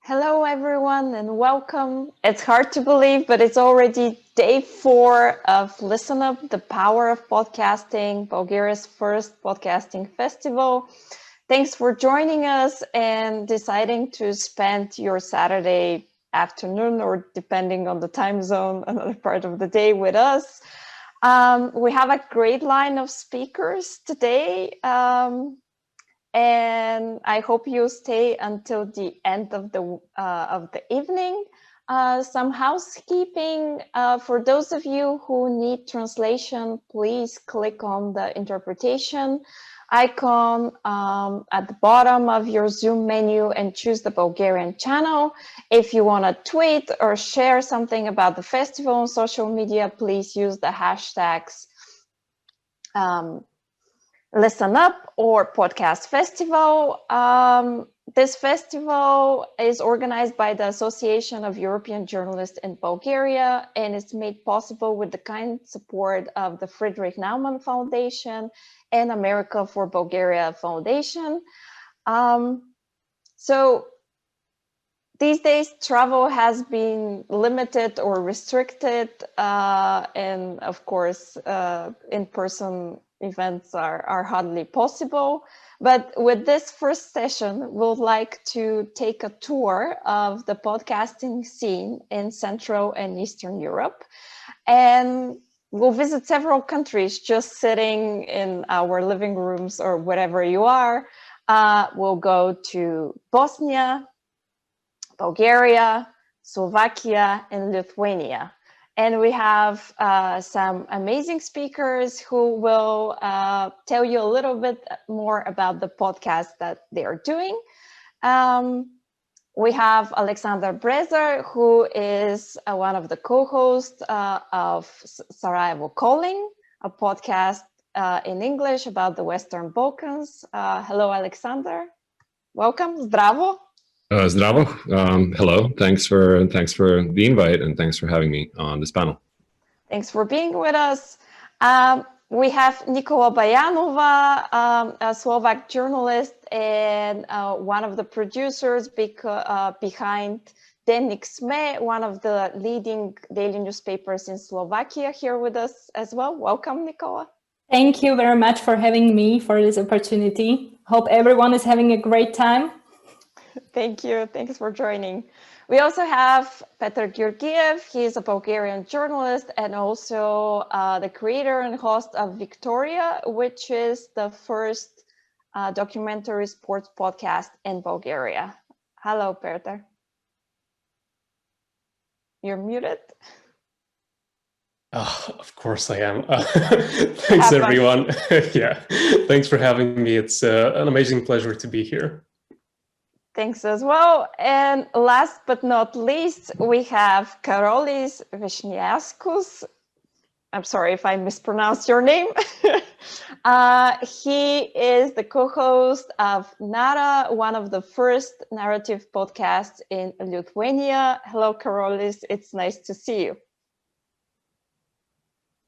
Hello, everyone, and welcome. It's hard to believe, but it's already day 4 of Listen Up, the Power of Podcasting, Bulgaria's first podcasting festival. Thanks for joining us and deciding to spend your Saturday afternoon, or depending on the time zone, another part of the day with us. We have a great line of speakers today. And I hope you stay until the end of the evening. Some housekeeping for those of you who need translation. Please click on the interpretation icon at the bottom of your Zoom menu and choose the Bulgarian channel. If you want to tweet or share something about the festival on social media, please use the hashtags Listen Up or Podcast Festival. This festival is organized by the Association of European Journalists in Bulgaria, and it's made possible with the kind support of the Friedrich Naumann Foundation and America for Bulgaria Foundation. So these days, travel has been limited or restricted, and of course, in-person events are hardly possible. But with this first session, we'd like to take a tour of the podcasting scene in Central and Eastern Europe. And we'll visit several countries just sitting in our living rooms or wherever you are. We'll go to Bosnia, Bulgaria, Slovakia, and Lithuania. And we have some amazing speakers who will tell you a little bit more about the podcast that they are doing. We have Aleksandar Brezar, who is one of the co-hosts of Sarajevo Calling, a podcast in English about the Western Balkans. Hello, Aleksandar. Welcome. Zdravo. Zdravo. Hello. Thanks for the invite, and thanks for having me on this panel. Thanks for being with us. We have Nikola Bajanova, a Slovak journalist and one of the producers behind Dennik, one of the leading daily newspapers in Slovakia, here with us as well. Welcome, Nikola. Thank you very much for having me for this opportunity. Hope everyone is having a great time. Thank you. Thanks for joining. We also have Petr Georgiev. He's a Bulgarian journalist and also the creator and host of Victoria, which is the first documentary sports podcast in Bulgaria. Hello, Petr. You're muted. Of course I am. Thanks, everyone. Yeah, thanks for having me. It's an amazing pleasure to be here. Thanks as well. And last but not least, we have Karolis Vysniauskas. I'm sorry if I mispronounced your name. He is the co-host of NARA, one of the first narrative podcasts in Lithuania. Hello, Karolis. It's nice to see you.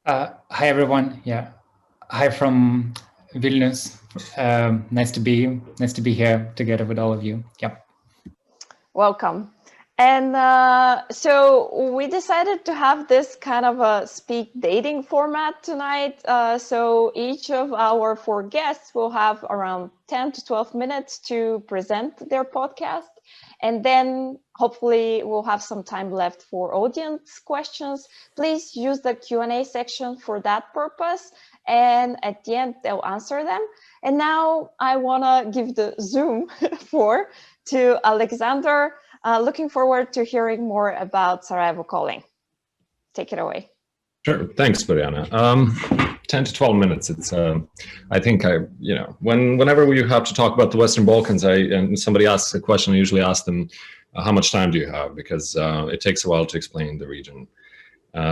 Hi, everyone. Yeah. Hi from Vilnius. Nice to be here together with all of you. Yep. Welcome. And so we decided to have this kind of a speed dating format tonight. So each of our 4 guests will have around 10 to 12 minutes to present their podcast. And then hopefully we'll have some time left for audience questions. Please use the Q&A section for that purpose. And at the end, they'll answer them. And now I want to give the Zoom floor to Aleksandar. Looking forward to hearing more about Sarajevo Calling. Take it away. Sure. Thanks, Boriana. 10 to 12 minutes. It's, I think whenever we have to talk about the Western Balkans, and somebody asks a question, I usually ask them, how much time do you have? Because it takes a while to explain the region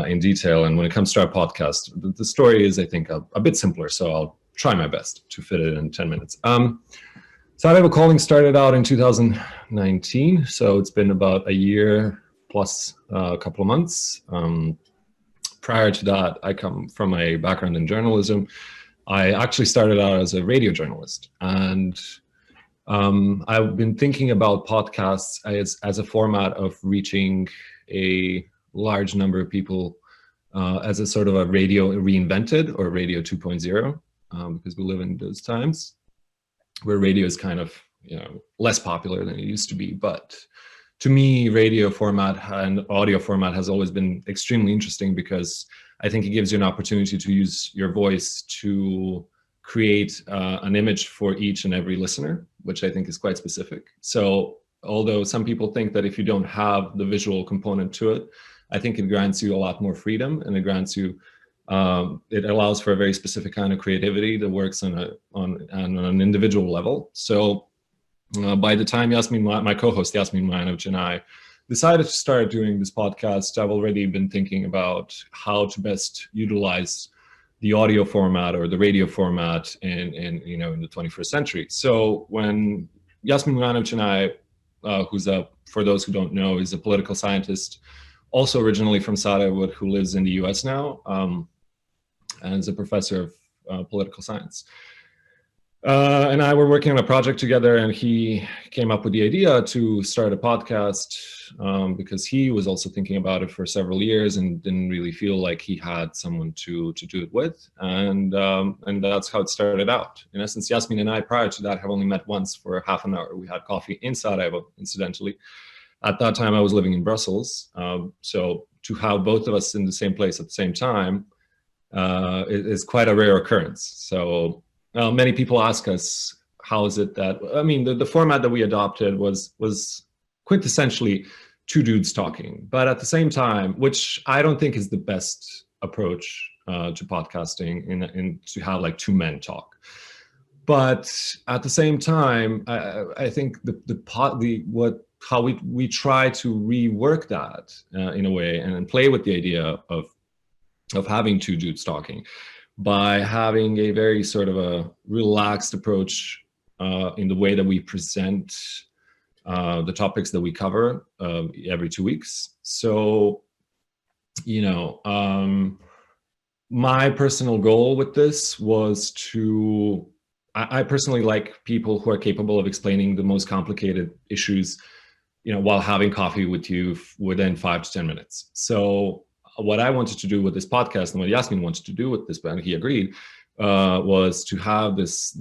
in detail. And when it comes to our podcast, the story is, I think, a bit simpler. So I'll try my best to fit it in 10 minutes. Sarajevo Calling started out in 2019. So it's been about a year plus a couple of months. Prior to that, I come from a background in journalism. I actually started out as a radio journalist, and I've been thinking about podcasts as a format of reaching a large number of people as a sort of a radio reinvented or radio 2.0, because we live in those times where radio is kind of, less popular than it used to be. But to me, radio format and audio format has always been extremely interesting, because I think it gives you an opportunity to use your voice to create an image for each and every listener, which I think is quite specific. So although some people think that if you don't have the visual component to it, I think it grants you a lot more freedom, and it grants you, it allows for a very specific kind of creativity that works on an individual level. So by the time my co-host Yasmin Mihajlović and I decided to start doing this podcast, I've already been thinking about how to best utilize the audio format or the radio format in the 21st century. So when Yasmin Mihajlović and I, who's for those who don't know, is a political scientist, also originally from Sarajevo, who lives in the US now, and is a professor of political science. And I were working on a project together, and he came up with the idea to start a podcast because he was also thinking about it for several years and didn't really feel like he had someone to do it with. And that's how it started out. In essence, Yasmin and I, prior to that, have only met once for half an hour. We had coffee in Sarajevo, incidentally. At that time, I was living in Brussels. So to have both of us in the same place at the same time is quite a rare occurrence. So many people ask us, how is it that, the format that we adopted was quintessentially two dudes talking, but at the same time, which I don't think is the best approach to podcasting, in to have like two men talk. But at the same time, I think how we try to rework that in a way and play with the idea of having two dudes talking by having a very sort of a relaxed approach in the way that we present the topics that we cover every 2 weeks. So, my personal goal with this was to, I personally like people who are capable of explaining the most complicated issues, while having coffee with you within 5 to 10 minutes. So what I wanted to do with this podcast, and what Yasmin wanted to do with this, and he agreed, was to have this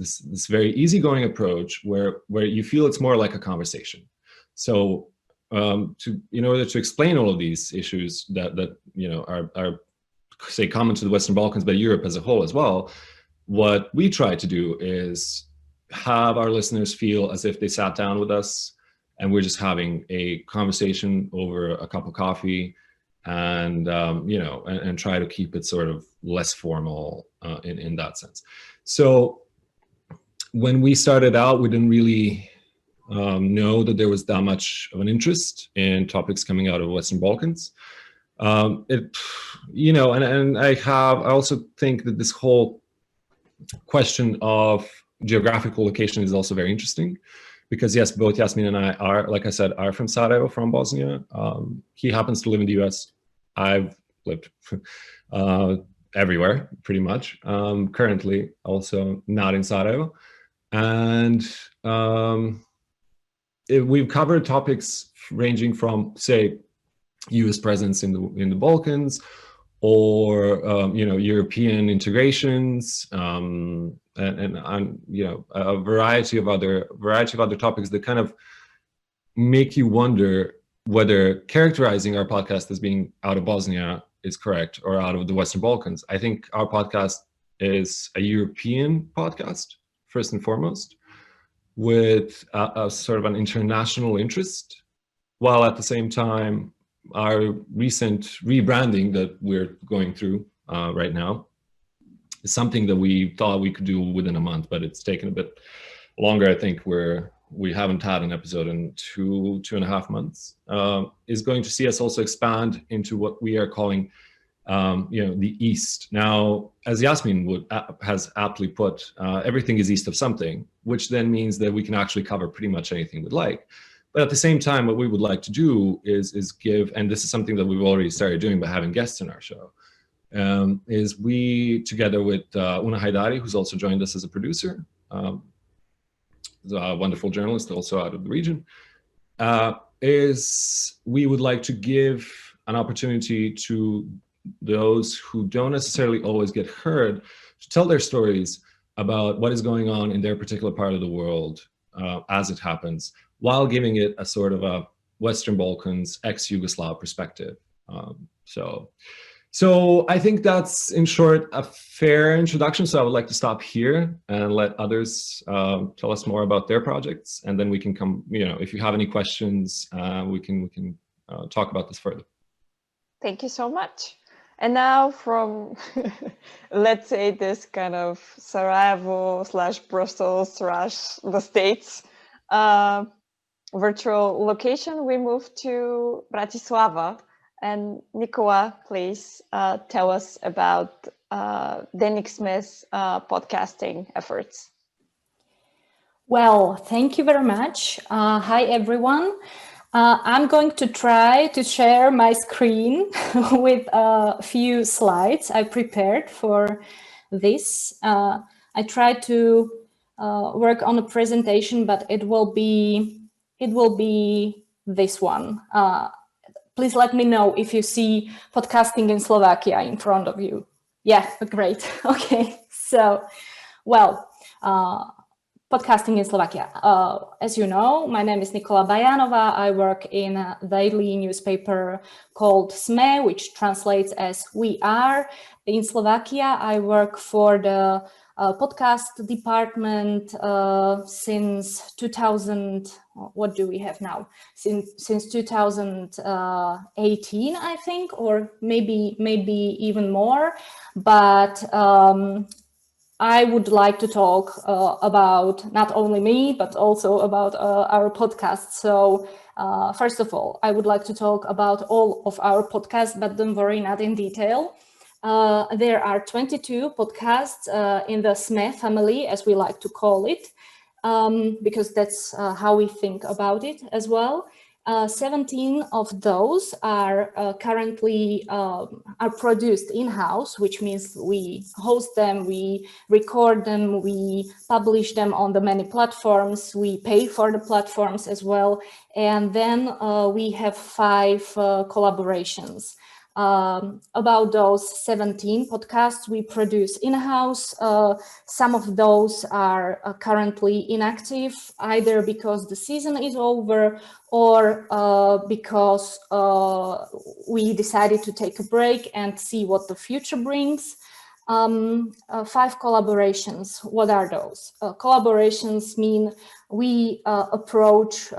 very easygoing approach where you feel it's more like a conversation. So in order to explain all of these issues that are say common to the Western Balkans, but Europe as a whole as well, what we try to do is have our listeners feel as if they sat down with us and we're just having a conversation over a cup of coffee, and and try to keep it sort of less formal in that sense. So when we started out, we didn't really know that there was that much of an interest in topics coming out of the Western Balkans. And I also think that this whole question of geographical location is also very interesting, because yes, both Yasmin and I are, like I said, are from Sarajevo, from Bosnia. He happens to live in the US. I've lived everywhere, pretty much. Currently, also not in Sarajevo. And we've covered topics ranging from, say, US presence in the Balkans, or European integrations, and a variety of other topics that kind of make you wonder whether characterizing our podcast as being out of Bosnia is correct, or out of the Western Balkans. I think our podcast is a European podcast, first and foremost, with a sort of an international interest, while at the same time, our recent rebranding that we're going through right now is something that we thought we could do within a month, but it's taken a bit longer. I think we haven't had an episode in two and a half months. Is going to see us also expand into what we are calling, the East. Now, as Yasmin has aptly put, everything is east of something, which then means that we can actually cover pretty much anything we'd like. But at the same time, what we would like to do is give, and this is something that we've already started doing by having guests in our show, is we, together with Una Haidari, who's also joined us as a producer, a wonderful journalist, also out of the region, is we would like to give an opportunity to those who don't necessarily always get heard to tell their stories about what is going on in their particular part of the world as it happens, while giving it a sort of a Western Balkans, ex-Yugoslav perspective. So I think that's, in short, a fair introduction. So I would like to stop here and let others tell us more about their projects, and then we can come, if you have any questions, we can talk about this further. Thank you so much. And now from, let's say, this kind of Sarajevo / Brussels / the States virtual location, we move to Bratislava. And Nikola, please tell us about Dennik Smith's podcasting efforts. Well, thank you very much. Hi, everyone. I'm going to try to share my screen with a few slides I prepared for this. I tried to work on a presentation, but it will be this one. Please let me know if you see podcasting in Slovakia in front of you. Yeah, great. Okay, so, well, podcasting in Slovakia. As you know, my name is Nikola Bajanova. I work in a daily newspaper called SME, which translates as We Are. In Slovakia, I work for the podcast department since 2000. What do we have now? Since 2018, I think, or maybe even more. But I would like to talk about not only me, but also about our podcast. So first of all, I would like to talk about all of our podcasts, but don't worry, not in detail. There are 22 podcasts in the SME family, as we like to call it, because that's how we think about it as well. 17 of those are currently are produced in-house, which means we host them, we record them, we publish them on the many platforms, we pay for the platforms as well. And then we have 5 collaborations. About those 17 podcasts we produce in-house. Some of those are currently inactive, either because the season is over or because we decided to take a break and see what the future brings. 5 collaborations, what are those? Collaborations mean we approach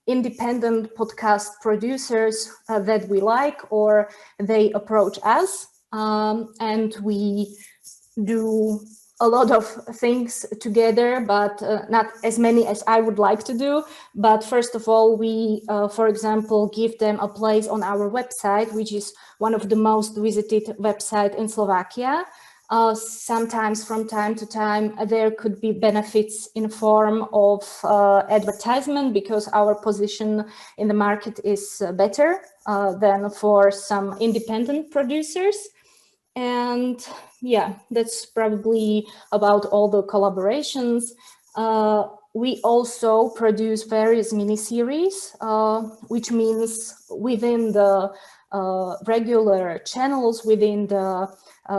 independent podcast producers that we like, or they approach us, and we do a lot of things together, but not as many as I would like to do. But first of all, we, for example, give them a place on our website, which is one of the most visited websites in Slovakia. Sometimes from time to time, there could be benefits in form of advertisement, because our position in the market is better than for some independent producers. And yeah, that's probably about all the collaborations. We also produce various mini-series, which means within the regular channels, within the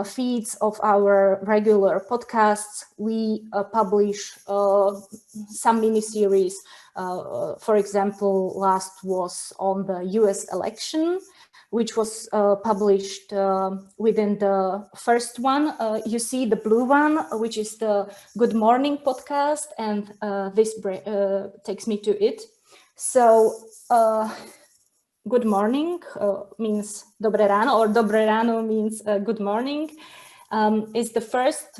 feeds of our regular podcasts, we publish some mini-series. For example, last was on the US election, which was published within the first one. You see the blue one, which is the Good Morning podcast, and this takes me to it. So good morning means dobre ráno, or dobre ráno means good morning. Is the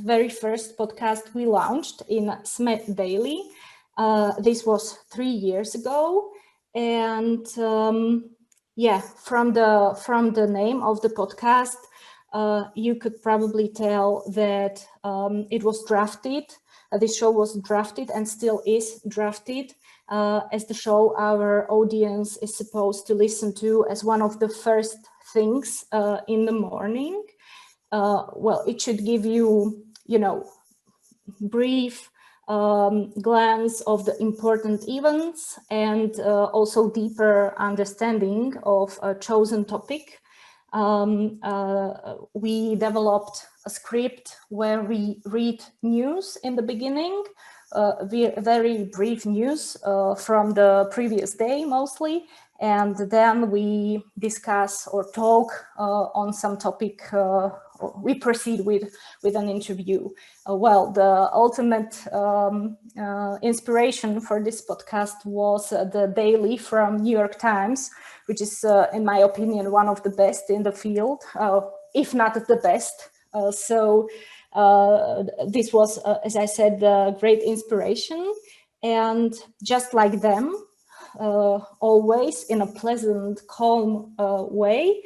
very first podcast we launched in SME Daily. This was 3 years ago, and yeah, from the name of the podcast, you could probably tell that it was drafted. This show was drafted and still is drafted as the show our audience is supposed to listen to as one of the first things in the morning. Well, it should give you, brief glance of the important events and also deeper understanding of a chosen topic. We developed a script where we read news in the beginning, very brief news from the previous day mostly, and then we discuss or talk on some topic. We proceed with an interview. Well, the ultimate inspiration for this podcast was the daily from New York Times, which is, in my opinion, one of the best in the field, if not the best. So this was, as I said, a great inspiration. And just like them, always in a pleasant, calm way,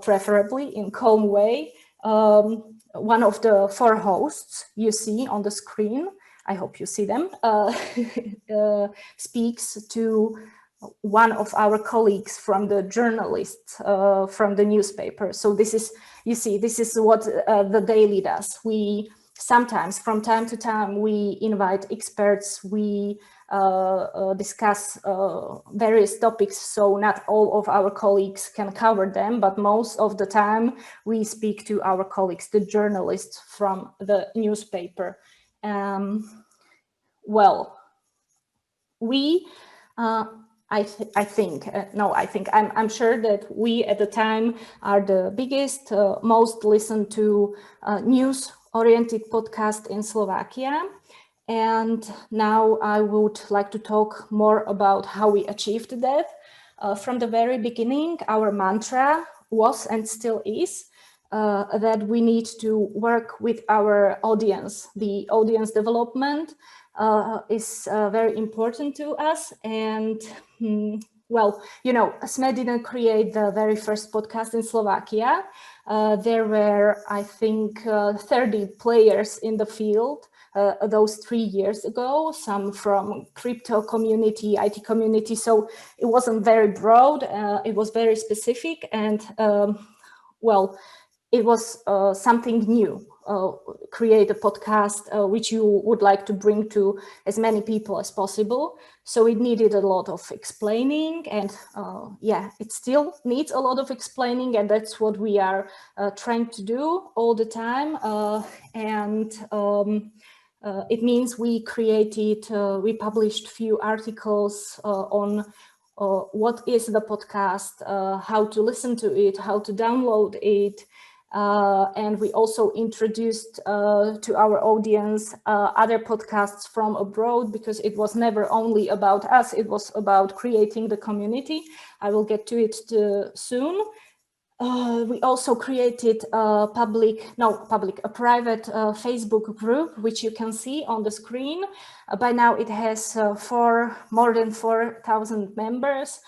preferably in calm way, one of the 4 hosts you see on the screen, I hope you see them, speaks to one of our colleagues from the journalists from the newspaper. So this is, you see, this is what the daily does. We sometimes, from time to time, we invite experts, we discuss various topics, so not all of our colleagues can cover them, but most of the time we speak to our colleagues, the journalists from the newspaper. Well, we, I'm sure that we at the time are the biggest, most listened to news-oriented podcast in Slovakia. And now I would like to talk more about how we achieved that. From the very beginning, our mantra was and still is that we need to work with our audience. The audience development is very important to us. And well, you know, SME didn't create the very first podcast in Slovakia. There were, I think, 30 players in the field those 3 years ago, some from crypto community, IT community. So it wasn't very broad, it was very specific, and well, it was something new. Create a podcast which you would like to bring to as many people as possible. So it needed a lot of explaining, and yeah, it still needs a lot of explaining, and that's what we are trying to do all the time. It means we created, we published few articles on what is the podcast, how to listen to it, how to download it. And we also introduced to our audience other podcasts from abroad, because it was never only about us, it was about creating the community. I will get to it soon. We also created a private Facebook group, which you can see on the screen. By now it has more than 4,000 members.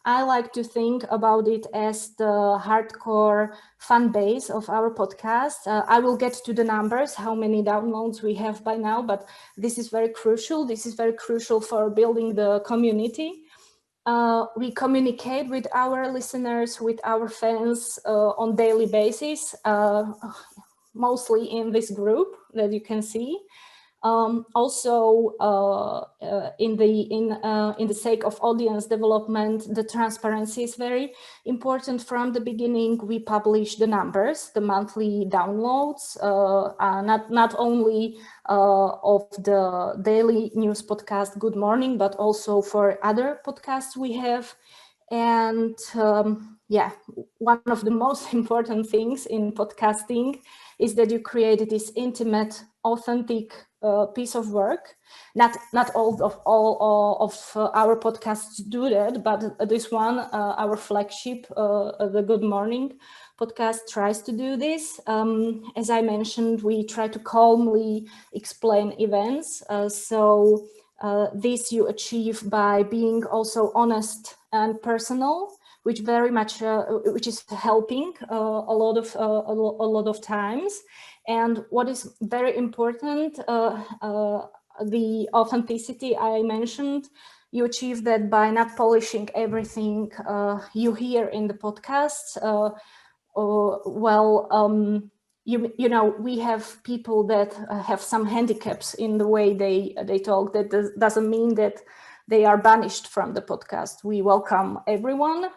I like to think about it as the hardcore fan base of our podcast. I will get to the numbers, how many downloads we have by now, but this is very crucial. This is very crucial for building the community. We communicate with our listeners, with our fans on daily basis, mostly in this group that you can see. Also, in the sake of audience development, the transparency is very important. From the beginning, we publish the numbers, the monthly downloads, not only of the daily news podcast Good Morning, but also for other podcasts we have. And yeah, one of the most important things in podcasting is that you create this intimate, authentic piece of work. Not all of our podcasts do that, but this one, our flagship, the Good Morning podcast, tries to do this. As I mentioned, we try to calmly explain events. So this you achieve by being also honest and personal, which very much which is helping a lot of times. And what is very important, the authenticity I mentioned, you achieve that by not polishing everything you hear in the podcasts. you know, we have people that have some handicaps in the way they talk. That doesn't mean that they are banished from the podcast. We welcome everyone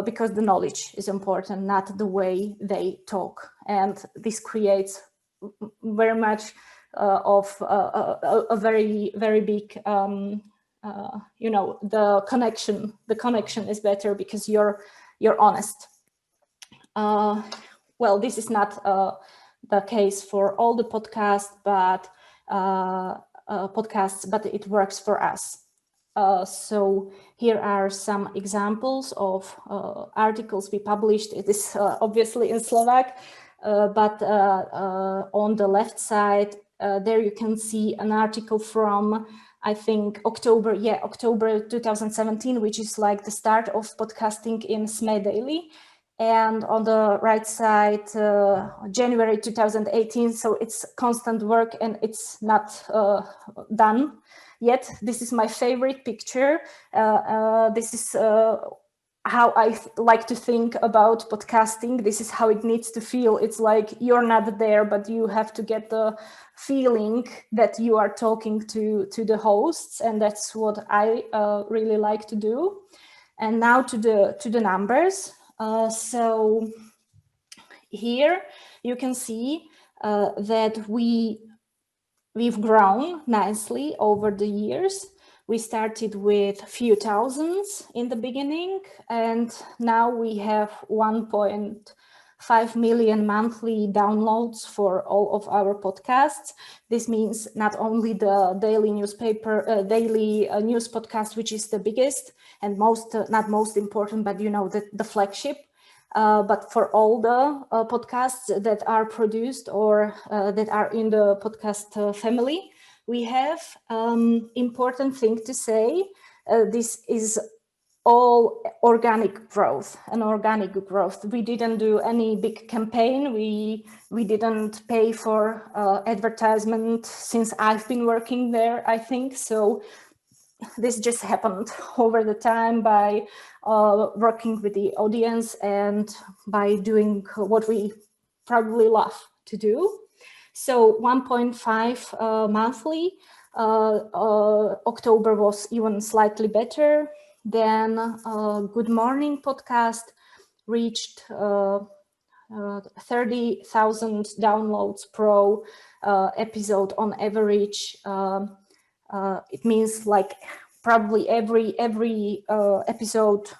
because the knowledge is important, not the way they talk. And this creates very much of a very, very big, you know, the connection is better because you're honest. Well, this is not the case for all the podcasts, but it works for us. So here are some examples of articles we published. It is obviously in Slovak, but on the left side, there you can see an article from, I think, October 2017, which is like the start of podcasting in SME Daily. And on the right side, January 2018. So it's constant work and it's not done yet. This is my favorite picture. This is how I like to think about podcasting. This is how it needs to feel. It's like you're not there, but you have to get the feeling that you are talking to the hosts. And that's what I really like to do. And now to the numbers. So here you can see that we've grown nicely over the years. We started with a few thousands in the beginning, and now we have 1.5 million monthly downloads for all of our podcasts. This means not only the daily news podcast, which is the biggest and not most important, but you know, the flagship, but for all the podcasts that are produced or that are in the podcast family. We have important thing to say. This is all organic growth. We didn't do any big campaign. We didn't pay for advertisement since I've been working there, I think. So this just happened over the time by working with the audience and by doing what we probably love to do. So 1.5 monthly. October was even slightly better. Then Good Morning podcast reached 30,000 downloads per episode on average. It means like probably every episode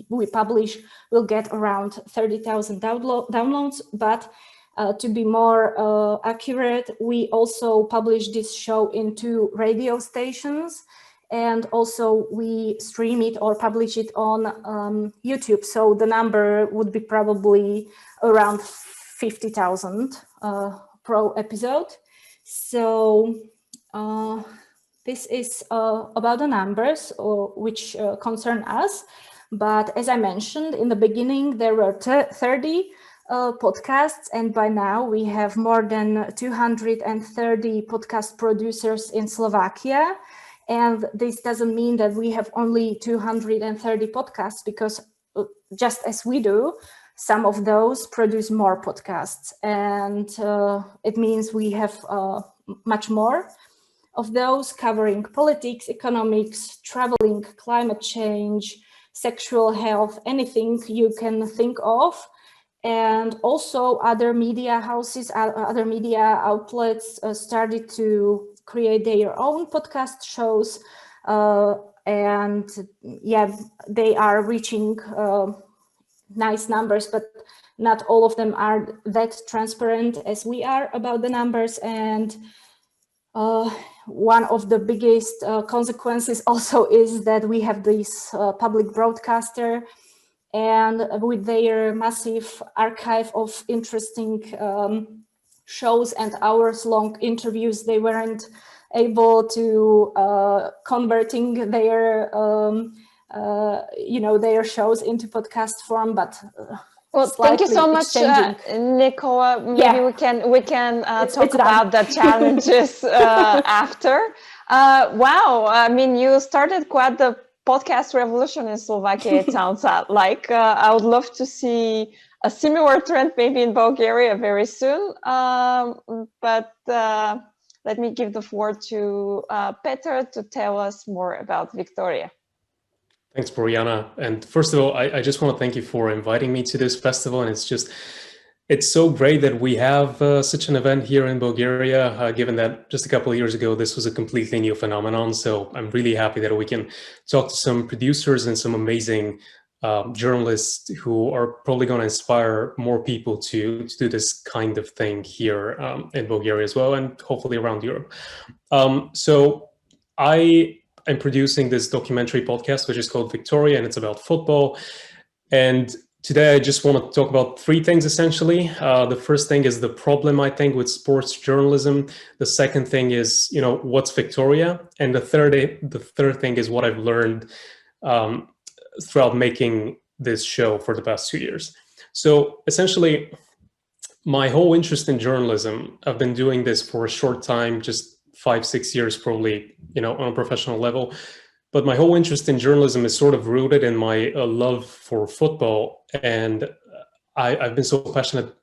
we publish will get around 30,000 downloads, but to be more accurate, we also publish this show into radio stations, and also we stream it or publish it on YouTube. So the number would be probably around 50,000 per episode. So this is about the numbers which concern us. But as I mentioned in the beginning, there were 30 podcasts, and by now we have more than 230 podcast producers in Slovakia. And this doesn't mean that we have only 230 podcasts, because just as we do, some of those produce more podcasts. And it means we have much more of those covering politics, economics, traveling, climate change, sexual health, anything you can think of. And also other media houses, other media outlets started to create their own podcast shows. And yeah, they are reaching nice numbers, but not all of them are that transparent as we are about the numbers. And one of the biggest consequences also is that we have this public broadcaster, and with their massive archive of interesting shows and hours-long interviews, they weren't able to converting their their shows into podcast form, but well, thank you so much, Nikola. Maybe we can talk about the challenges after. Wow, I mean, you started quite the podcast revolution in Slovakia, it sounds like. I would love to see a similar trend maybe in Bulgaria very soon. But let me give the floor to Peter to tell us more about Victoria. Thanks, Boriana. And first of all, I just want to thank you for inviting me to this festival. And it's so great that we have such an event here in Bulgaria, given that just a couple of years ago, this was a completely new phenomenon. So I'm really happy that we can talk to some producers and some amazing journalists who are probably going to inspire more people to do this kind of thing here in Bulgaria as well, and hopefully around Europe. So I am producing this documentary podcast, which is called Victoria, and it's about football. And today I just want to talk about three things, essentially. The first thing is the problem, I think, with sports journalism. The second thing is, what's Victoria? And the third thing is what I've learned throughout making this show for the past 2 years. So essentially, my whole interest in journalism, I've been doing this for a short time, just 5-6 years probably, on a professional level. But my whole interest in journalism is sort of rooted in my love for football. And I've been so passionate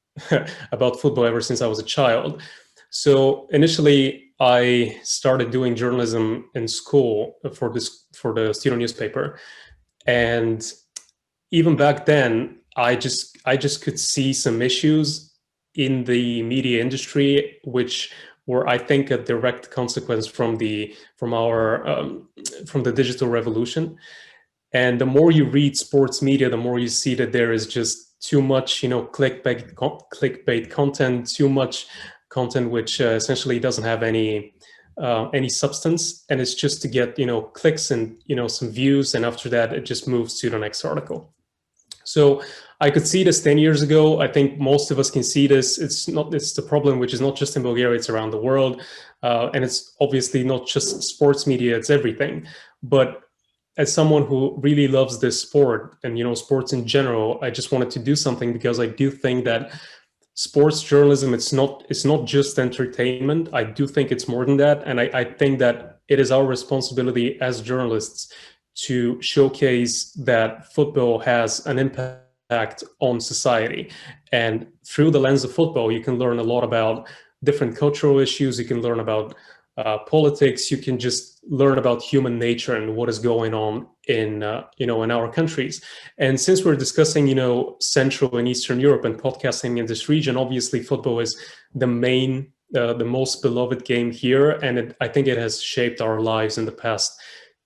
about football ever since I was a child. So initially, I started doing journalism in school for the student newspaper. And even back then, I just could see some issues in the media industry, which were, I think, a direct consequence from the digital revolution. And the more you read sports media, the more you see that there is just too much, clickbait content, too much content which essentially doesn't have any substance, and it's just to get clicks and some views, and after that it just moves to the next article. So I could see this 10 years ago. I think most of us can see this. It's the problem, which is not just in Bulgaria, it's around the world. And it's obviously not just sports media, it's everything. But as someone who really loves this sport and, sports in general, I just wanted to do something, because I do think that sports journalism, it's not just entertainment. I do think it's more than that. And I think that it is our responsibility as journalists to showcase that football has an impact on society. And through the lens of football, you can learn a lot about different cultural issues. You can learn about politics. You can just learn about human nature and what is going on in our countries. And since we're discussing, Central and Eastern Europe and podcasting in this region, obviously football is the most beloved game here. And I think it has shaped our lives in the past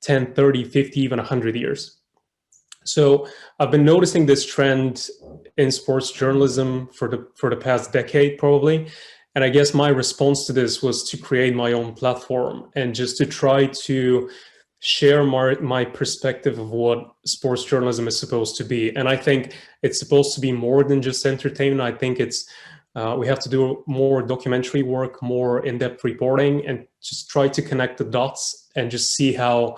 10, 30, 50, even 100 years. So I've been noticing this trend in sports journalism for the past decade, probably. And I guess my response to this was to create my own platform and just to try to share my perspective of what sports journalism is supposed to be. And I think it's supposed to be more than just entertainment. I think we have to do more documentary work, more in-depth reporting, and just try to connect the dots and just see how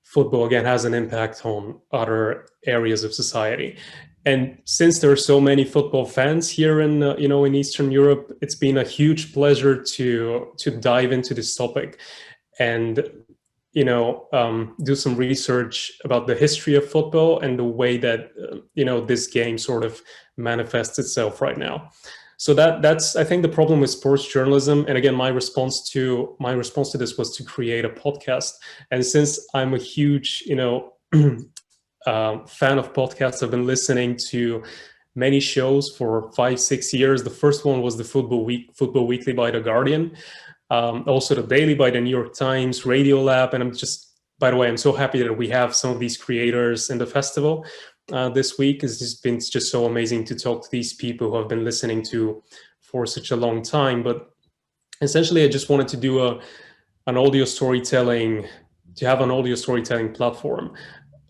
football, again, has an impact on other areas of society. And since there are so many football fans here in Eastern Europe, it's been a huge pleasure to dive into this topic and do some research about the history of football and the way that this game sort of manifests itself right now. So that's I think the problem with sports journalism. And again, my response to this was to create a podcast. And since I'm a huge fan of podcasts, I've been listening to many shows for 5-6 years. The first one was the Football Weekly by The Guardian, also the Daily by the New York Times, Radio Lab. And I'm so happy that we have some of these creators in the festival this week. It's been just so amazing to talk to these people who I've been listening to for such a long time. But essentially, I just wanted to do an audio storytelling platform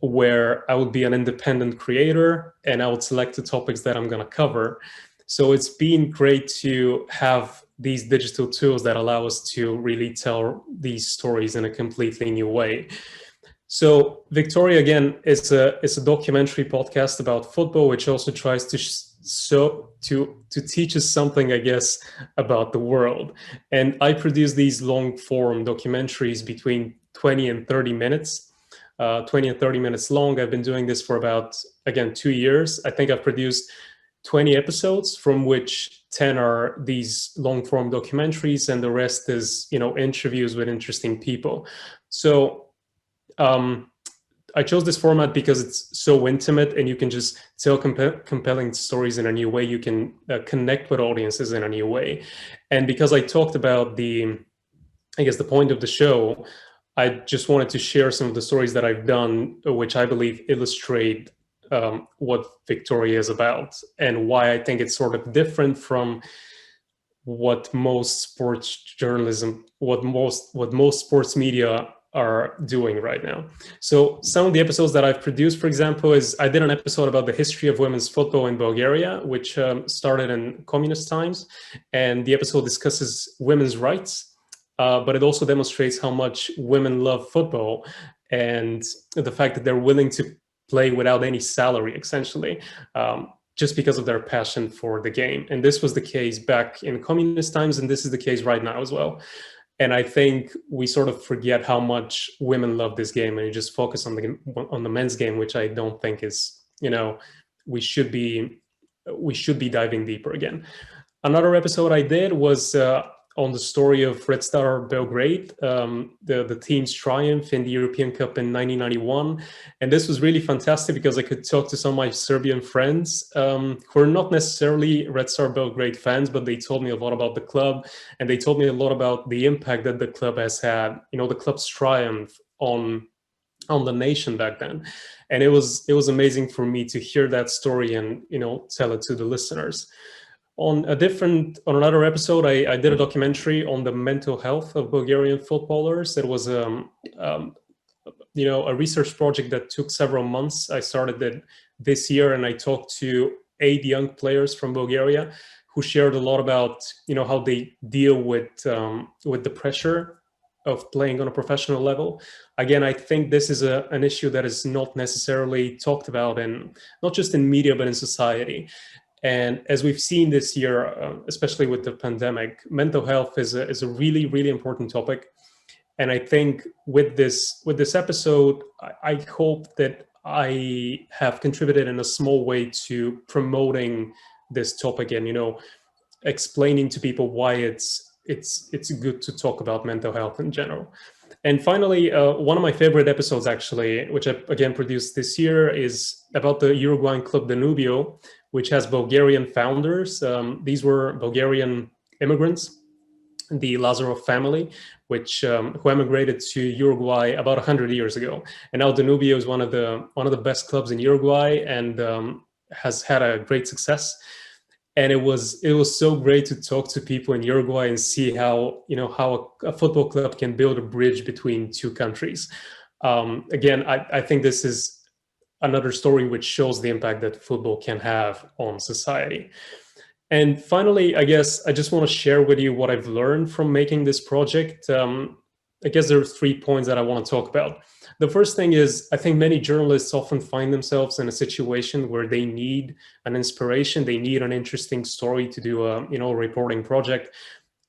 where I would be an independent creator and I would select the topics that I'm going to cover. So it's been great to have these digital tools that allow us to really tell these stories in a completely new way. So Victoria, again, is a documentary podcast about football, which also tries to teach us something, I guess, about the world. And I produce these long form documentaries between 20 and 30 minutes. 20 and 30 minutes long. I've been doing this for about, again, 2 years. I think I've produced 20 episodes, from which 10 are these long-form documentaries, and the rest is, you know, interviews with interesting people. So I chose this format because it's so intimate, and you can just tell compelling stories in a new way. You can connect with audiences in a new way. And because I talked about the point of the show, I just wanted to share some of the stories that I've done, which I believe illustrate what Victoria is about, and why I think it's sort of different from what most sports journalism, what most sports media are doing right now. So some of the episodes that I've produced, for example, is I did an episode about the history of women's football in Bulgaria, which started in communist times, and the episode discusses women's rights. But it also demonstrates how much women love football, and the fact that they're willing to play without any salary, essentially, just because of their passion for the game. And this was the case back in communist times, and this is the case right now as well. And I think we sort of forget how much women love this game, and you just focus on the men's game, which I don't think is, you know, we should be diving deeper again. Another episode I did was on the story of Red Star Belgrade, the team's triumph in the European Cup in 1991. And this was really fantastic because I could talk to some of my Serbian friends who are not necessarily Red Star Belgrade fans, but they told me a lot about the club, and they told me a lot about the impact that the club has had, you know, the club's triumph on the nation back then. And it was amazing for me to hear that story and, you know, tell it to the listeners. On another episode, I did a documentary on the mental health of Bulgarian footballers. It was a research project that took several months. I started it this year, and I talked to 8 young players from Bulgaria who shared a lot about, you know, how they deal with the pressure of playing on a professional level. Again, I think this is an issue that is not necessarily talked about, and not just in media, but in society. And as we've seen this year, especially with the pandemic, mental health is a really, really important topic. And I think with this episode, I hope that I have contributed in a small way to promoting this topic and, you know, explaining to people why it's good to talk about mental health in general. And finally, one of my favorite episodes, actually, which I again produced this year, is about the Uruguayan club Danubio, which has Bulgarian founders. These were Bulgarian immigrants, the Lazarov family, who emigrated to Uruguay about 100 years ago. And now Danubio is one of the best clubs in Uruguay, and has had a great success. And it was so great to talk to people in Uruguay and see how, you know, how a football club can build a bridge between two countries. Again, I think this is another story which shows the impact that football can have on society. And finally, I guess I just want to share with you what I've learned from making this project. I guess there are 3 points that I want to talk about. The first thing is, I think many journalists often find themselves in a situation where they need an inspiration, they need an interesting story to do a, you know, reporting project.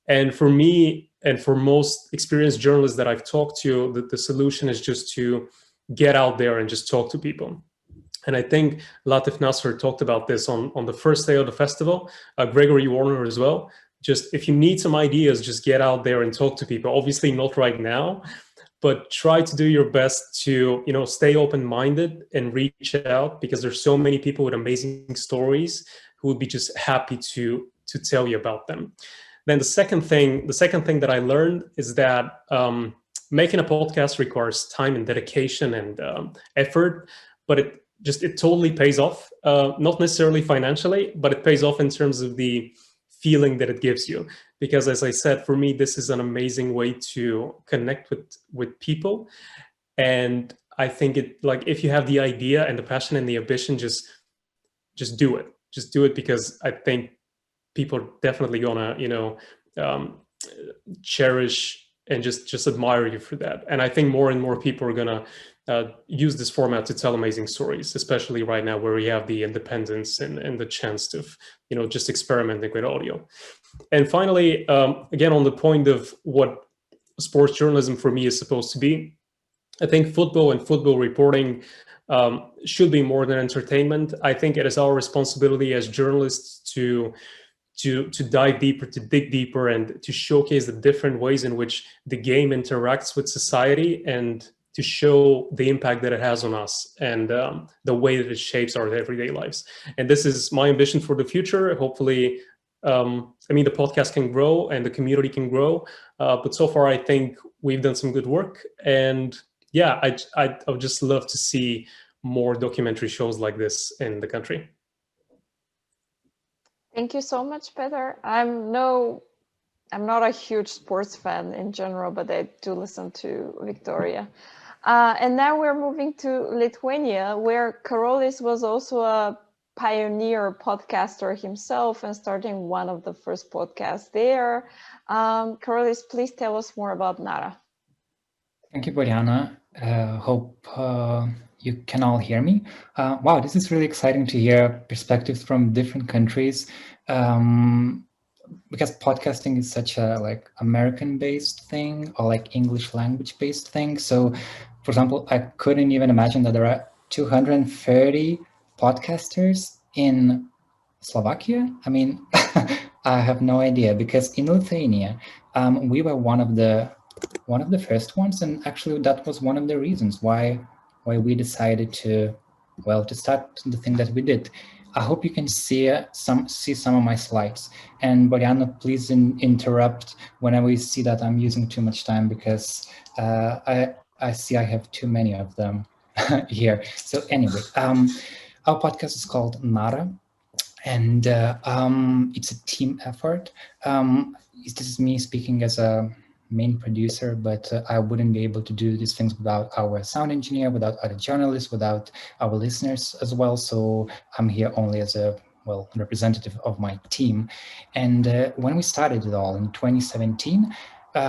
And for me, and for most experienced journalists that I've talked to, the solution is just to get out there and just talk to people. And I think Latif Nasser talked about this on the first day of the festival, Gregory Warner as well. Just if you need some ideas, just get out there and talk to people. Obviously not right now, but try to do your best to, you know, stay open-minded and reach out, because there's so many people with amazing stories who would be just happy to tell you about them. Then the second thing that I learned is that making a podcast requires time and dedication and effort, but it totally pays off. Not necessarily financially, but it pays off in terms of the feeling that it gives you. Because as I said, for me, this is an amazing way to connect with people. And I think if you have the idea and the passion and the ambition, just do it. Just do it, because I think people are definitely gonna, you know, cherish and just admire you for that. And I think more and more people are gonna use this format to tell amazing stories, especially right now where we have the independence and the chance of, you know, just experimenting with audio. And finally, again, on the point of what sports journalism for me is supposed to be, I think football and football reporting should be more than entertainment. I think it is our responsibility as journalists to dive deeper, to dig deeper, and to showcase the different ways in which the game interacts with society, and to show the impact that it has on us, and the way that it shapes our everyday lives. And this is my ambition for the future. Hopefully, the podcast can grow and the community can grow. But so far, I think we've done some good work. And yeah, I would just love to see more documentary shows like this in the country. Thank you so much, Peter. I'm not a huge sports fan in general, but I do listen to Victoria. And now we're moving to Lithuania, where Karolis was also a pioneer podcaster himself and starting one of the first podcasts there. Karolis, please tell us more about NARA. Thank you, Boriana. Hope you can all hear me. Wow, this is really exciting to hear perspectives from different countries, because podcasting is such a American-based thing or English language-based thing. So, for example, I couldn't even imagine that there are 230 podcasters in Slovakia. I mean, I have no idea, because in Lithuania, we were one of the first ones, and actually that was one of the reasons why we decided to start the thing that we did. I hope you can see some of my slides. And Boriana, please interrupt whenever you see that I'm using too much time, because I see I have too many of them here. So anyway, our podcast is called NARA, and it's a team effort. This is me speaking as a main producer, but I wouldn't be able to do these things without our sound engineer, without other journalists, without our listeners as well. So I'm here only as a representative of my team. And when we started it all in 2017,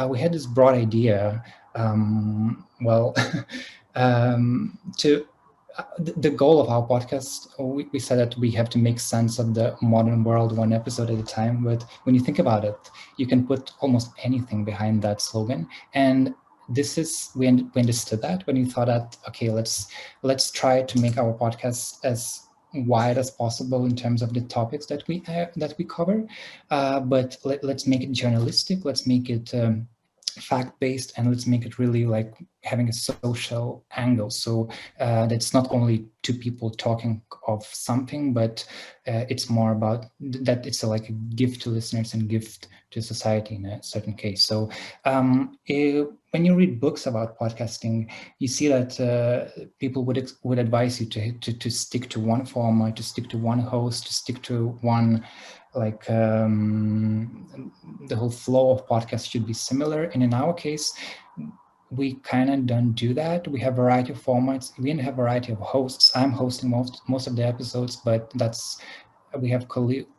we had this broad idea. The goal of our podcast, we said that we have to make sense of the modern world one episode at a time. But when you think about it, you can put almost anything behind that slogan. And we understood that when we thought that, okay, let's try to make our podcast as wide as possible in terms of the topics that we cover. But let's make it journalistic. Let's make it fact-based, and let's make it really having a social angle, so that's not only two people talking of something, but it's more about that it's a gift to listeners and gift to society in a certain case. So when you read books about podcasting, you see that people would advise you to stick to one format, to stick to one host, to stick to one the whole flow of podcasts should be similar. And in our case, we kind of don't do that. We have a variety of formats. We have a variety of hosts. I'm hosting most of the episodes, but we have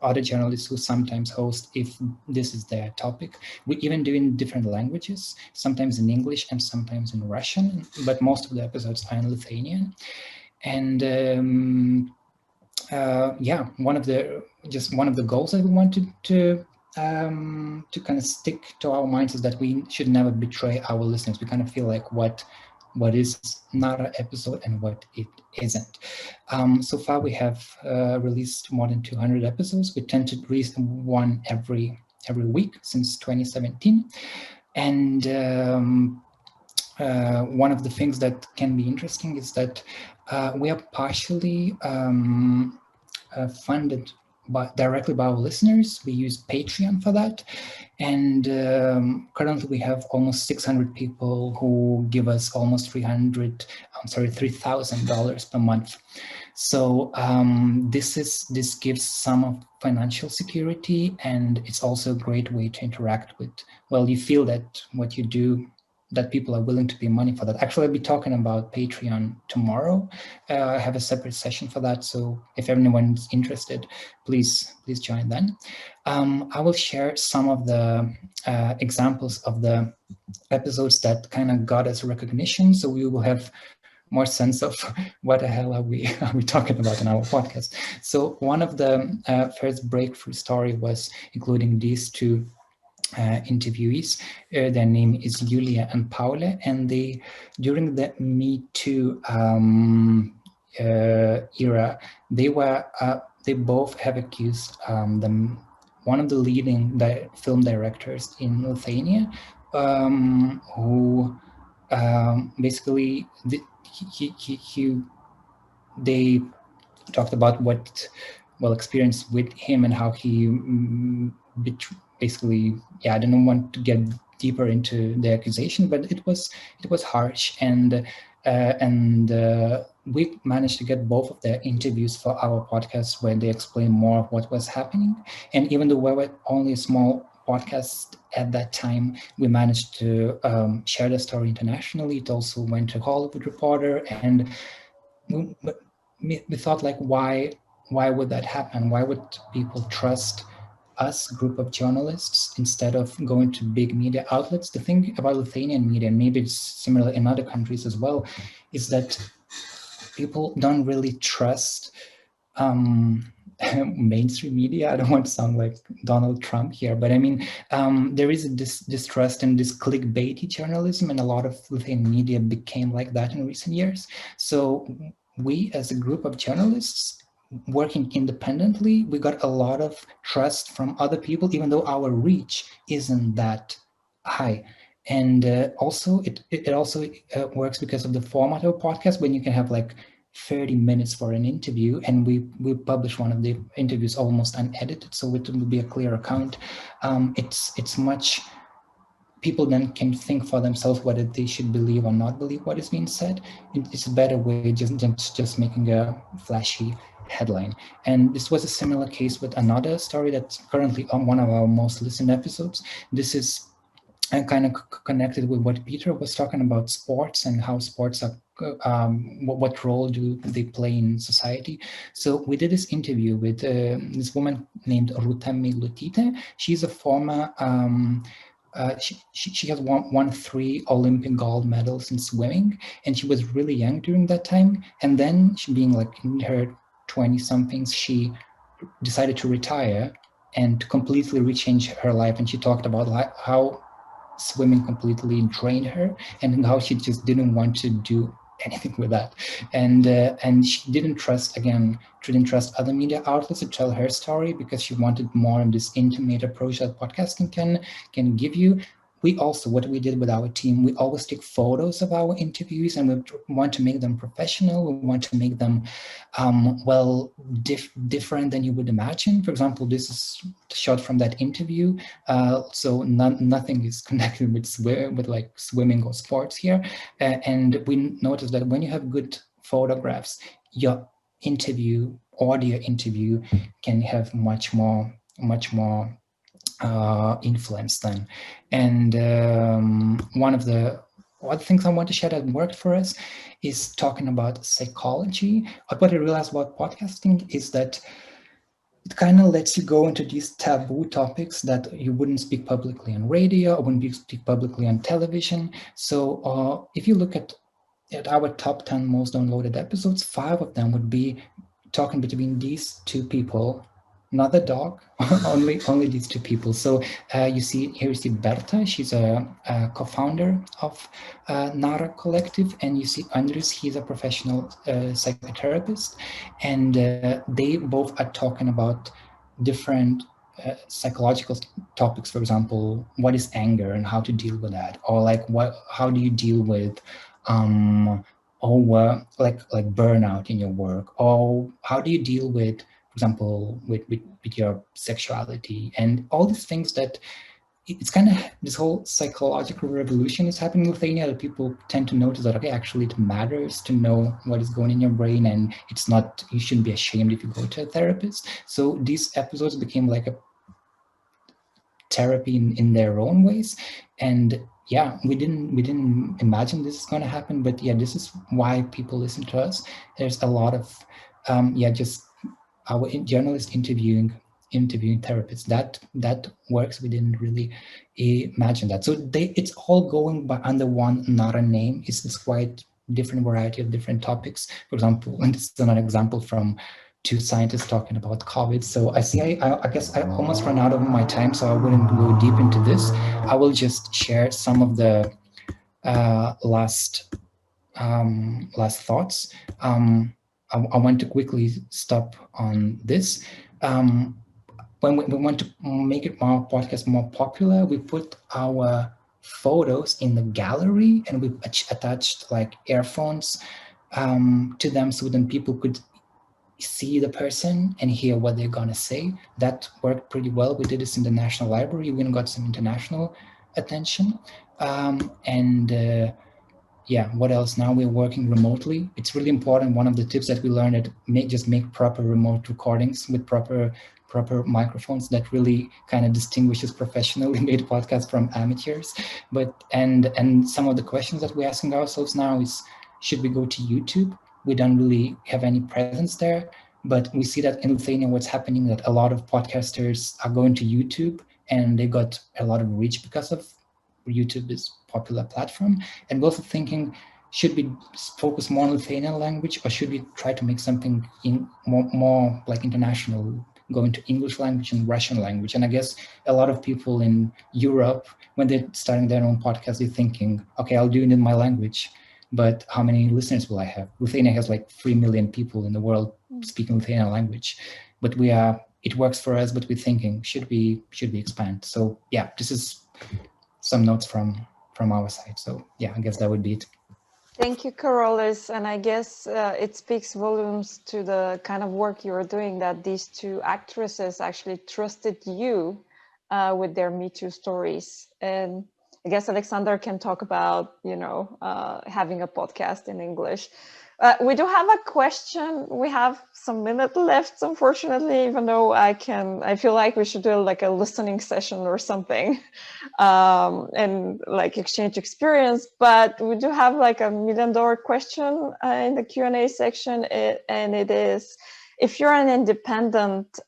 other journalists who sometimes host if this is their topic. We even do in different languages, sometimes in English and sometimes in Russian, but most of the episodes are in Lithuanian. And one of the goals that we wanted to kind of stick to our minds is that we should never betray our listeners. We kind of feel like what is NARA episode and what it isn't. So far we have released more than 200 episodes. We tend to release one every week since 2017. And one of the things that can be interesting is that we are partially funded directly by our listeners. We use Patreon for that. And currently we have almost 600 people who give us almost $3,000 per month. So this gives some of financial security, and it's also a great way to interact with, you feel that what you do, that people are willing to pay money for that. Actually, I'll be talking about Patreon tomorrow. I have a separate session for that. So if anyone's interested, please join then. I will share some of the examples of the episodes that kind of got us recognition. So we will have more sense of what the hell are we talking about in our podcast. So one of the first breakthrough story was including these two interviewees. Their name is Julia and Paula, and they, during the Me Too era, they both have accused one of the leading film directors in Lithuania, who basically they talked about what experience with him and how he basically, I don't want to get deeper into the accusation, but it was harsh, and we managed to get both of their interviews for our podcast, where they explain more of what was happening. And even though we were only a small podcast at that time, we managed to share the story internationally. It also went to Hollywood Reporter, and we thought, like, why would that happen? Why would people trust us, group of journalists, instead of going to big media outlets? The thing about Lithuanian media, and maybe it's similar in other countries as well, is that people don't really trust mainstream media. I don't want to sound like Donald Trump here, but I mean, there is this distrust and this clickbaity journalism, and a lot of Lithuanian media became like that in recent years. So we, as a group of journalists working independently, we got a lot of trust from other people, even though our reach isn't that high. And also, it also works because of the format of a podcast, when you can have like 30 minutes for an interview, and we publish one of the interviews almost unedited, so it will be a clear account. It's much, people then can think for themselves whether they should believe or not believe what is being said. It's a better way than just making a flashy headline. And this was a similar case with another story that's currently on one of our most listened episodes. This is kind of connected with what Peter was talking about, sports and how sports are, what role do they play in society. So we did this interview with this woman named Ruta Milutite. She's a former, she has won 3 Olympic gold medals in swimming, and she was really young during that time. And then she, being like in her 20-somethings, she decided to retire and to completely rechange her life. And she talked about how swimming completely drained her, and how she just didn't want to do anything with that. And she didn't trust other media outlets to tell her story, because she wanted more of this intimate approach that podcasting can give you. We also, what we did with our team, we always take photos of our interviews, and we want to make them professional. We want to make them, different than you would imagine. For example, this is shot from that interview. So nothing is connected with like swimming or sports here. And we noticed that when you have good photographs, your audio interview can have much more influence then. And one of the other things I want to share that worked for us is talking about psychology. What I realized about podcasting is that it kind of lets you go into these taboo topics that you wouldn't speak publicly on radio or wouldn't speak publicly on television. So if you look at our top 10 most downloaded episodes, 5 of them would be talking between these 2 people, not the dog, only these 2 people. So you see Berta, she's a co-founder of NARA collective, and you see Andres, he's a professional psychotherapist, and they both are talking about different psychological topics. For example, what is anger and how to deal with that, or like how do you deal with like burnout in your work, or how do you deal with, for example, with your sexuality, and all these things that it's kind of, this whole psychological revolution is happening in Lithuania, that people tend to notice that, okay, actually it matters to know what is going in your brain, and it's not, you shouldn't be ashamed if you go to a therapist. So these episodes became like a therapy in their own ways. And yeah, we didn't imagine this is going to happen, but yeah, this is why people listen to us. There's a lot of just our journalists interviewing therapists. That works. We didn't really imagine that. So it's all going by under one NARA name. It's quite different variety of different topics. For example, and this is another example from two scientists talking about COVID. So I guess I almost ran out of my time, so I wouldn't go deep into this. I will just share some of the last thoughts. I want to quickly stop on this. When we want to make our podcast more popular, we put our photos in the gallery and we attached like earphones to them so then people could see the person and hear what they're gonna say. That worked pretty well. We did this in the National Library. We even got some international attention. Yeah, what else? Now we're working remotely. It's really important. One of the tips that we learned is make proper remote recordings with proper microphones. That really kind of distinguishes professionally made podcasts from amateurs. But and some of the questions that we're asking ourselves now is, should we go to YouTube? We don't really have any presence there, but we see that in Lithuania, what's happening, that a lot of podcasters are going to YouTube and they got a lot of reach because of YouTube is a popular platform. And we're also thinking, should we focus more on Lithuanian language, or should we try to make something in more like international, going to English language and Russian language? And I guess a lot of people in Europe, when they're starting their own podcast, they're thinking, okay, I'll do it in my language, but how many listeners will I have? Lithuania has like 3 million people in the world speaking Lithuanian language, but it works for us, but we're thinking, should we expand? So yeah, this is some notes from our side. So yeah, I guess that would be it. Thank you, Karolis. And I guess it speaks volumes to the kind of work you are doing, that these two actresses actually trusted you with their Me Too stories. And I guess Aleksandar can talk about, having a podcast in English. We do have a question. We have some minutes left, unfortunately, even though I feel like we should do like a listening session or something and like exchange experience. But we do have like $1 million question in the Q&A section. And it is, if you're an independent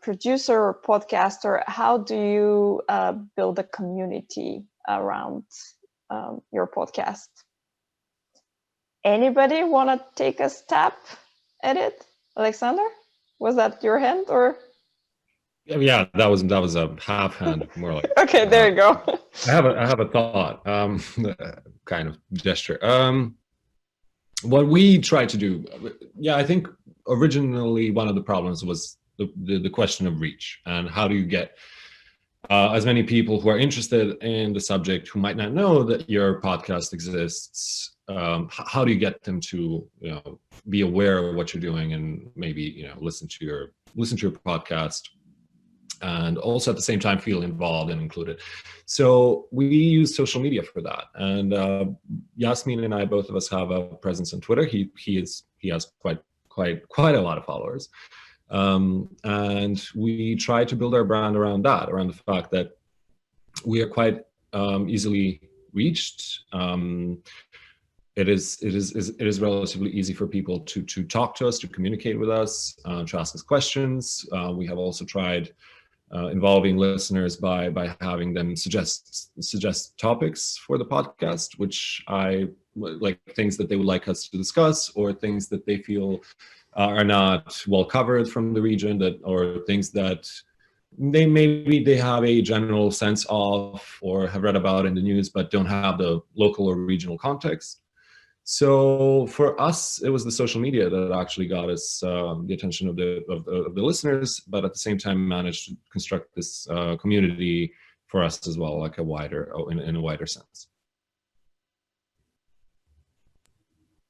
producer or podcaster, how do you build a community around your podcast? Anybody want to take a stab at it? Aleksandar, was that your hand or? Yeah, that was a half hand, more like. Okay, there you go. I have a thought, kind of gesture. What we try to do, I think originally one of the problems was the question of reach, and how do you get as many people who are interested in the subject who might not know that your podcast exists. How do you get them to be aware of what you're doing and maybe listen to your podcast, and also at the same time feel involved and included? So we use social media for that. And Yasmin and I, both of us, have a presence on Twitter. He has quite a lot of followers. And we try to build our brand around that, around the fact that we are quite easily reached. It is relatively easy for people to talk to us, to communicate with us, to ask us questions. We have also tried involving listeners by having them suggest topics for the podcast, which I like, things that they would like us to discuss, or things that they feel are not well covered from the region, or things that they have a general sense of or have read about in the news, but don't have the local or regional context. So for us, it was the social media that actually got us the attention of the listeners, but at the same time managed to construct this community for us as well, like in a wider sense.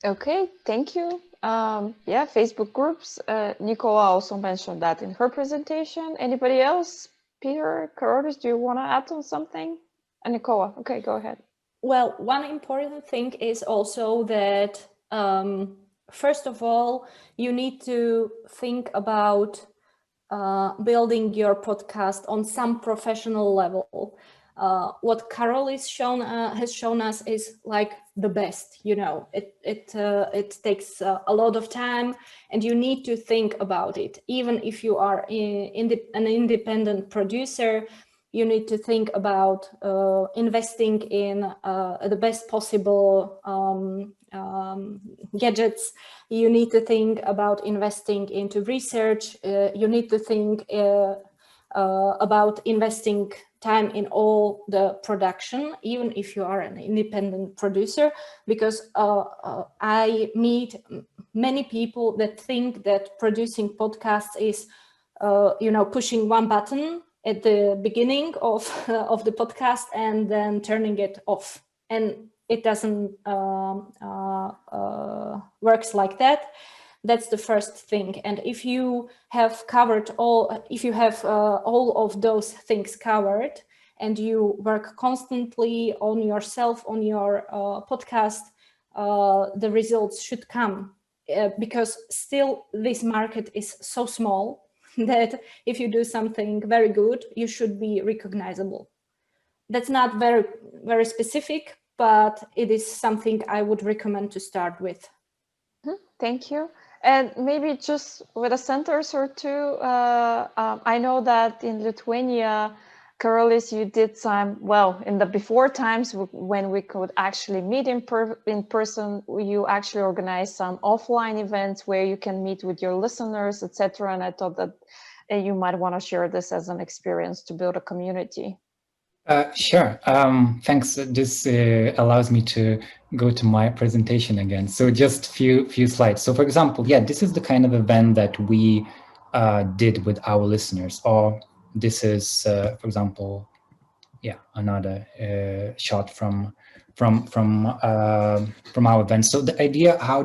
Okay, thank you. Facebook groups. Nikola also mentioned that in her presentation. Anybody else? Peter, Karolis, do you want to add on something? Nikola, okay, go ahead. Well, one important thing is also that, first of all, you need to think about building your podcast on some professional level. What Karolis has shown us is like the best. It takes a lot of time, and you need to think about it. Even if you are an independent producer, you need to think about investing in the best possible gadgets You need to think about investing into research. You need to think about investing time in all the production, even if you are an independent producer, because I meet many people that think that producing podcasts is, pushing one button at the beginning of the podcast and then turning it off. And it doesn't works like that. That's the first thing. And if you have covered all of those things covered, and you work constantly on yourself, on your podcast, the results should come. Because still this market is so small that if you do something very good, you should be recognizable. That's not very, very specific, but it is something I would recommend to start with. Thank you. And maybe just with a sentence or two, I know that in Lithuania, Karolis, you did some, in the before times when we could actually meet in person, you actually organized some offline events where you can meet with your listeners, etc. And I thought that you might want to share this as an experience to build a community. Sure. Thanks. This allows me to go to my presentation again. So just few slides. So for example, this is the kind of event that we did with our listeners. Or this is, for example, another shot from our event. So the idea, how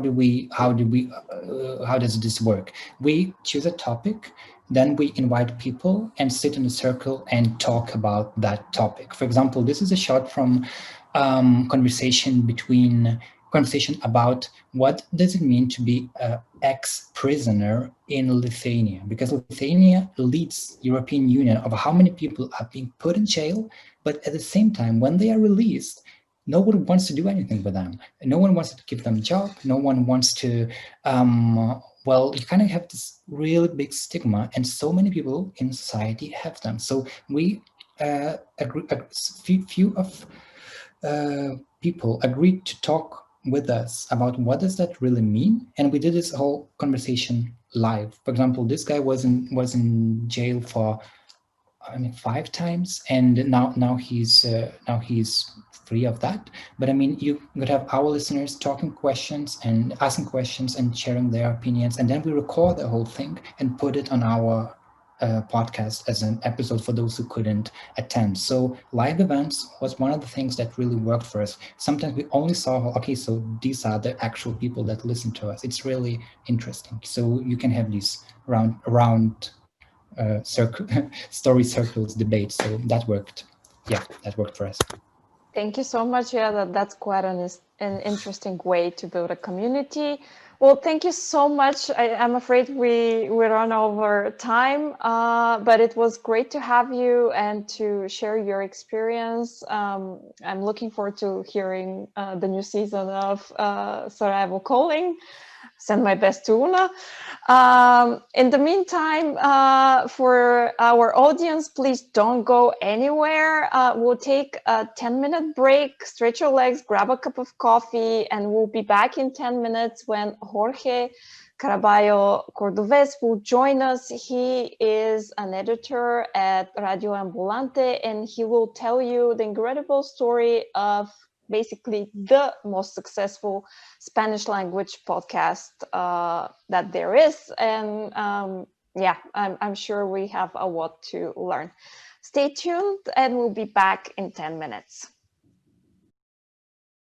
does this work? We choose a topic. Then we invite people and sit in a circle and talk about that topic. For example, this is a shot from conversation about what does it mean to be an ex-prisoner in Lithuania, because Lithuania leads European Union of how many people are being put in jail, but at the same time, when they are released, no one wants to do anything with them. No one wants to give them a job. No one wants to, you kind of have this really big stigma, and so many people in society have them. So we, few of people agreed to talk with us about what does that really mean, and we did this whole conversation live. For example, this guy was in jail for 5 times, and now he's free of that. But you could have our listeners asking questions and sharing their opinions, and then we record the whole thing and put it on our podcast as an episode for those who couldn't attend. So live events was one of the things that really worked for us. Sometimes we only saw, so these are the actual people that listen to us. It's really interesting. So you can have these round story circles debate. So that worked. That worked for us. Thank you so much. That's quite an interesting way to build a community. Well, thank you so much. I'm afraid we run over time, but it was great to have you and to share your experience. I'm looking forward to hearing the new season of Sarajevo Calling. Send my best to Una. In the meantime, for our audience, please don't go anywhere. We'll take a 10-minute break, stretch your legs, grab a cup of coffee, and we'll be back in 10 minutes when Jorge Caraballo Cordovez will join us. He is an editor at Radio Ambulante, and he will tell you the incredible story of basically the most successful Spanish language podcast that there is. And I'm sure we have a lot to learn. Stay tuned and we'll be back in 10 minutes.